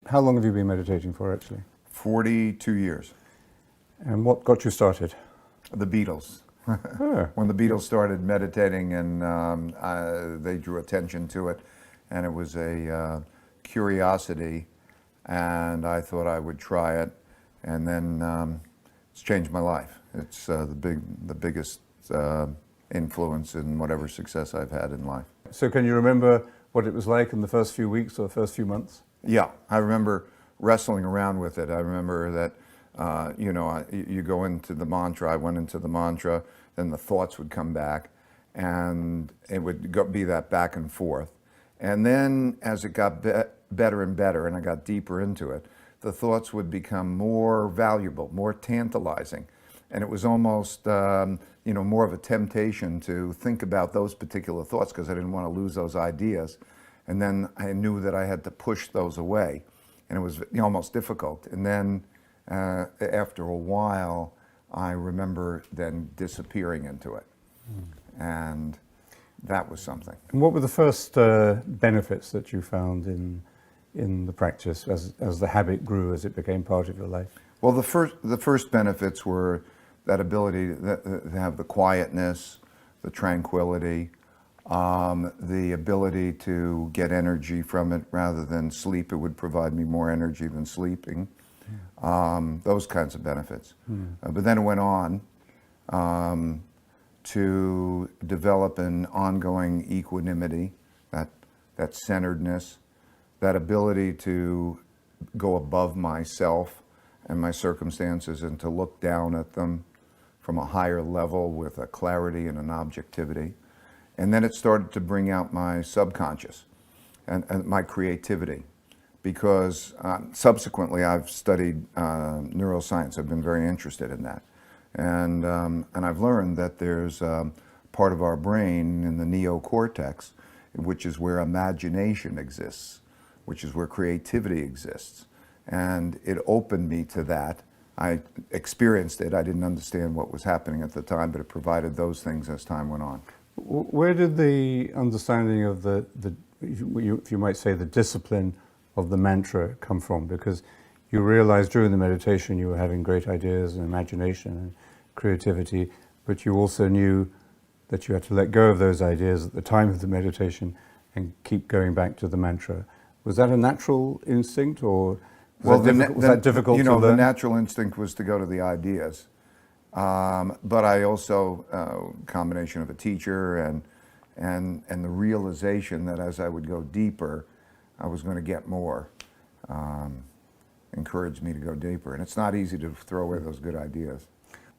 how long have you been meditating for, actually? 42 years. And what got you started? The Beatles. Oh. When the Beatles started meditating, and they drew attention to it, and it was a curiosity, and I thought I would try it, and then it's changed my life. It's the biggest influence in whatever success I've had in life. So can you remember what it was like in the first few weeks or the first few months? Yeah, I remember wrestling around with it. I remember that, you go into the mantra. I went into the mantra, then the thoughts would come back, and it would be that back and forth. And then as it got better and better, and I got deeper into it, the thoughts would become more valuable, more tantalizing. And it was almost, more of a temptation to think about those particular thoughts because I didn't want to lose those ideas. And then I knew that I had to push those away. And it was almost difficult. And then after a while, I remember then disappearing into it. And that was something. And what were the first benefits that you found in the practice as the habit grew, as it became part of your life? Well, the first benefits were that ability to have the quietness, the tranquility, the ability to get energy from it rather than sleep. It would provide me more energy than sleeping. Those kinds of benefits. But then it went on to develop an ongoing equanimity, that centeredness, that ability to go above myself and my circumstances and to look down at them from a higher level with a clarity and an objectivity. And then it started to bring out my subconscious and my creativity, because subsequently I've studied neuroscience. I've been very interested in that. And I've learned that there's part of our brain in the neocortex, which is where imagination exists, which is where creativity exists. And it opened me to that. I experienced it. I didn't understand what was happening at the time, but it provided those things as time went on. Where did the understanding of if you might say, the discipline of the mantra come from? Because you realized during the meditation you were having great ideas and imagination and creativity, but you also knew that you had to let go of those ideas at the time of the meditation and keep going back to the mantra. Was that a natural instinct, or was that difficult to learn? The natural instinct was to go to the ideas. But I also, combination of a teacher and the realization that as I would go deeper, I was going to get more, encouraged me to go deeper. And it's not easy to throw away those good ideas.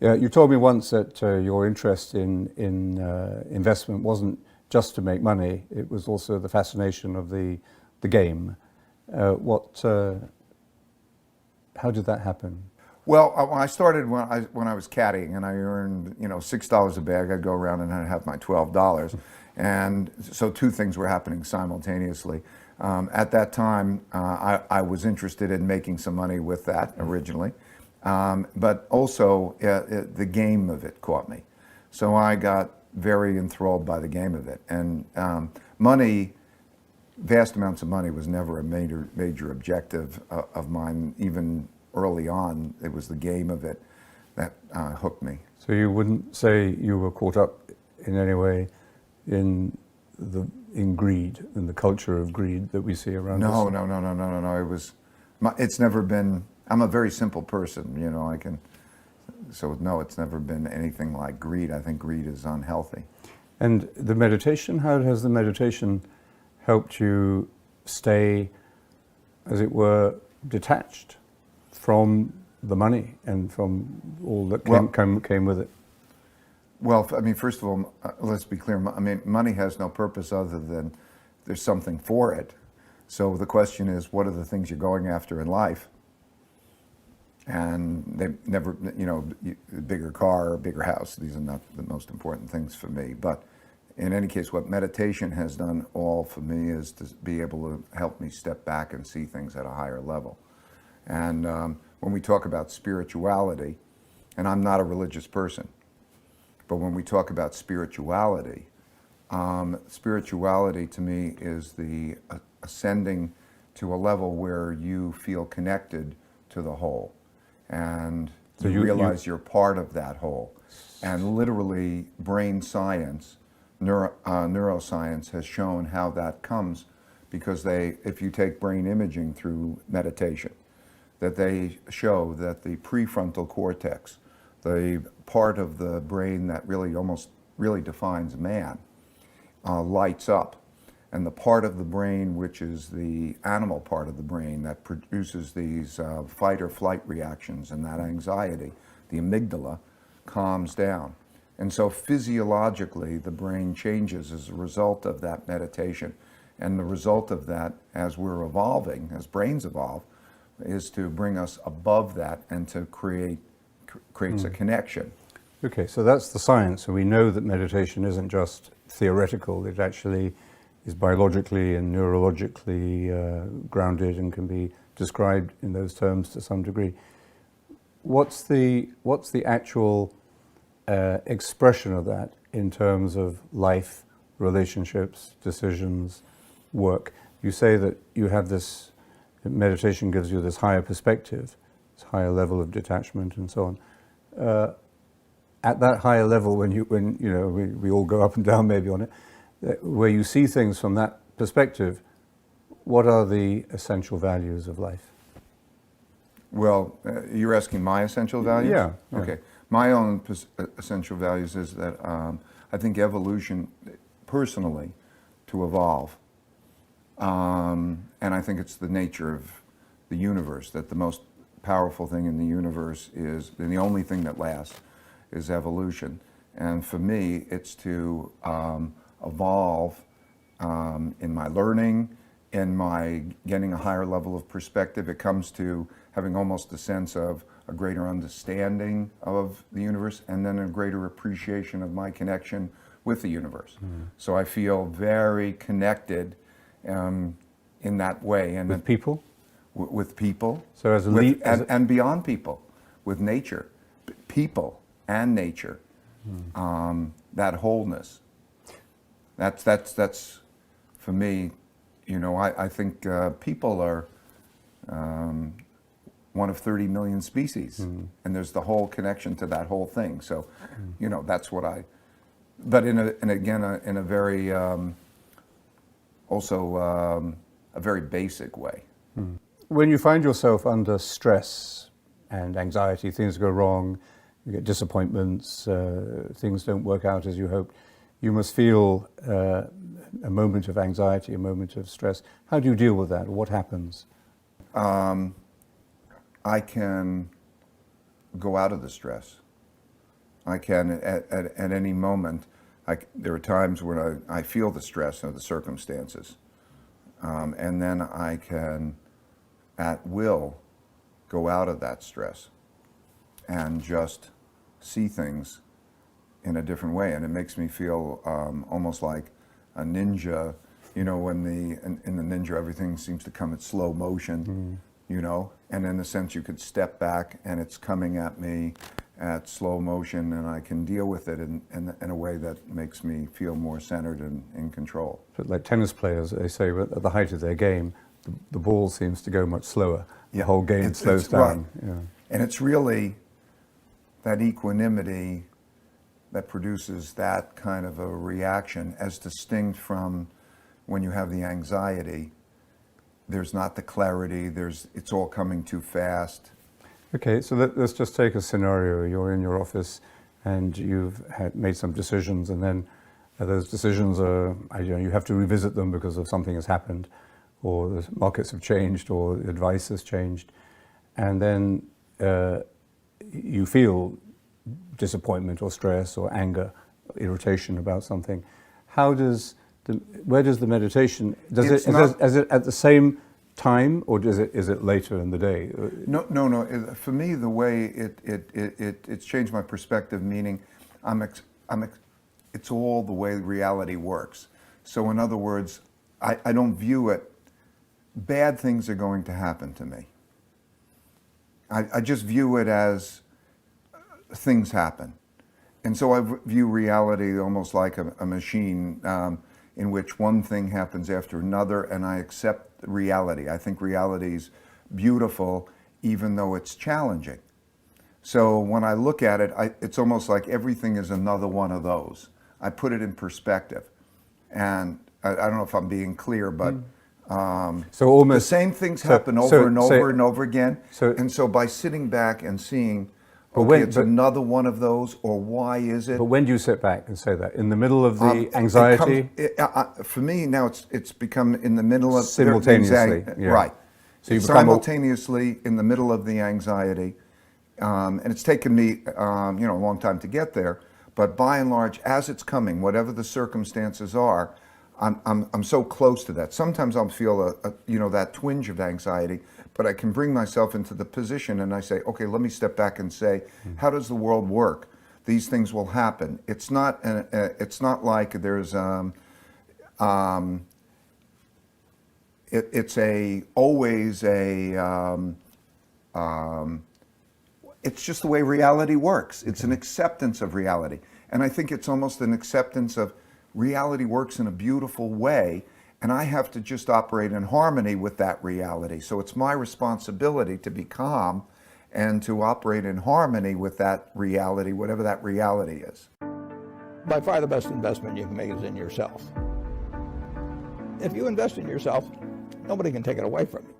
Yeah, you told me once that your interest in investment wasn't just to make money; it was also the fascination of the game. How did that happen? Well, I started when I was caddying, and I earned $6 a bag. I'd go around and I'd have my $12, and so two things were happening simultaneously. At that time, I was interested in making some money with that originally, but also the game of it caught me. So I got very enthralled by the game of it, and money. Vast amounts of money was never a major objective of mine. Even early on, it was the game of it that hooked me. So you wouldn't say you were caught up in any way in greed, in the culture of greed that we see around us? No. It's never been. I'm a very simple person, no, it's never been anything like greed. I think greed is unhealthy. And the meditation, how has the meditation helped you stay, as it were, detached from the money and from all that came with it? Well, first of all, let's be clear. Money has no purpose other than there's something for it. So the question is, what are the things you're going after in life? And they never, a bigger car, a bigger house. These are not the most important things for me. But in any case, what meditation has done all for me is to be able to help me step back and see things at a higher level. And when we talk about spirituality, and I'm not a religious person, but when we talk about spirituality, spirituality to me is the ascending to a level where you feel connected to the whole, and So you realize you're part of that whole. And literally, brain science, neuroscience has shown how that comes, because if you take brain imaging through meditation, that they show that the prefrontal cortex, the part of the brain that really defines man, lights up. And the part of the brain which is the animal part of the brain that produces these fight or flight reactions and that anxiety, the amygdala, calms down. And so physiologically, the brain changes as a result of that meditation. And the result of that, as we're evolving, as brains evolve, is to bring us above that and to creates a connection. Okay, so that's the science, and we know that meditation isn't just theoretical, it actually is biologically and neurologically grounded and can be described in those terms to some degree. What's the actual expression of that in terms of life, relationships, decisions, work? You say that you have this, meditation gives you this higher perspective, this higher level of detachment and so on. At that higher level, when we all go up and down maybe on it, where you see things from that perspective, what are the essential values of life? Well, you're asking my essential values? Yeah. Okay. My own essential values is that I think evolution, personally, to evolve, and I think it's the nature of the universe, that the most powerful thing in the universe is, and the only thing that lasts, is evolution. And for me, it's to evolve in my learning, in my getting a higher level of perspective. It comes to having almost a sense of a greater understanding of the universe, and then a greater appreciation of my connection with the universe. So I feel very connected in that way. And With people? With people. So as a and beyond people, with nature, people and nature, that wholeness. That's for me. I think people are one of 30 million species, and there's the whole connection to that whole thing. So, that's what but in a very also a very basic way. When you find yourself under stress and anxiety, things go wrong, you get disappointments, things don't work out as you hoped, you must feel a moment of anxiety, a moment of stress. How do you deal with that? What happens? I can go out of the stress. I can, at any moment, there are times when I feel the stress of the circumstances, and then I can, at will, go out of that stress and just see things in a different way. And it makes me feel almost like a ninja, when in the ninja everything seems to come at slow motion, and in a sense you could step back and it's coming at me at slow motion, and I can deal with it in a way that makes me feel more centered and in control. But like tennis players, they say at the height of their game, the ball seems to go much slower. Yeah. The whole game slows down. Right. Yeah. And it's really that equanimity that produces that kind of a reaction, as distinct from when you have the anxiety. There's not the clarity, it's all coming too fast. Okay, so let's just take a scenario. You're in your office and you've made some decisions, and then those decisions are, you have to revisit them because of something has happened, or the markets have changed, or the advice has changed, and then you feel disappointment or stress or anger, irritation about something. Where does the meditation, is it at the same time, or is it later in the day? No. For me, the way it's changed my perspective, meaning it's all the way reality works. So in other words, I don't view it, bad things are going to happen to me. I just view it as things happen. And so I view reality almost like a machine in which one thing happens after another, and I accept reality. I think reality's beautiful, even though it's challenging. So when I look at it, it's almost like everything is another one of those. I put it in perspective. And I don't know if I'm being clear, but So almost the same things happen over and over again. So, and so by sitting back and seeing, But okay, when- it's but- another one of those, or why is it? but when do you sit back and say that? In the middle of the anxiety? For me now, it's become in the middle of Simultaneously, anxiety. yeah. Right. So you It's become simultaneously in the middle of the anxiety, and it's taken me a long time to get there. But by and large, as it's coming, whatever the circumstances are, I'm so close to that. Sometimes I'll feel that twinge of anxiety, but I can bring myself into the position and I say, okay, let me step back and say, how does the world work? These things will happen. It's not like there's it's just the way reality works. It's an acceptance of reality. And I think it's almost an acceptance of reality works in a beautiful way, and I have to just operate in harmony with that reality. So it's my responsibility to be calm and to operate in harmony with that reality, whatever that reality is. By far the best investment you can make is in yourself. If you invest in yourself, nobody can take it away from you.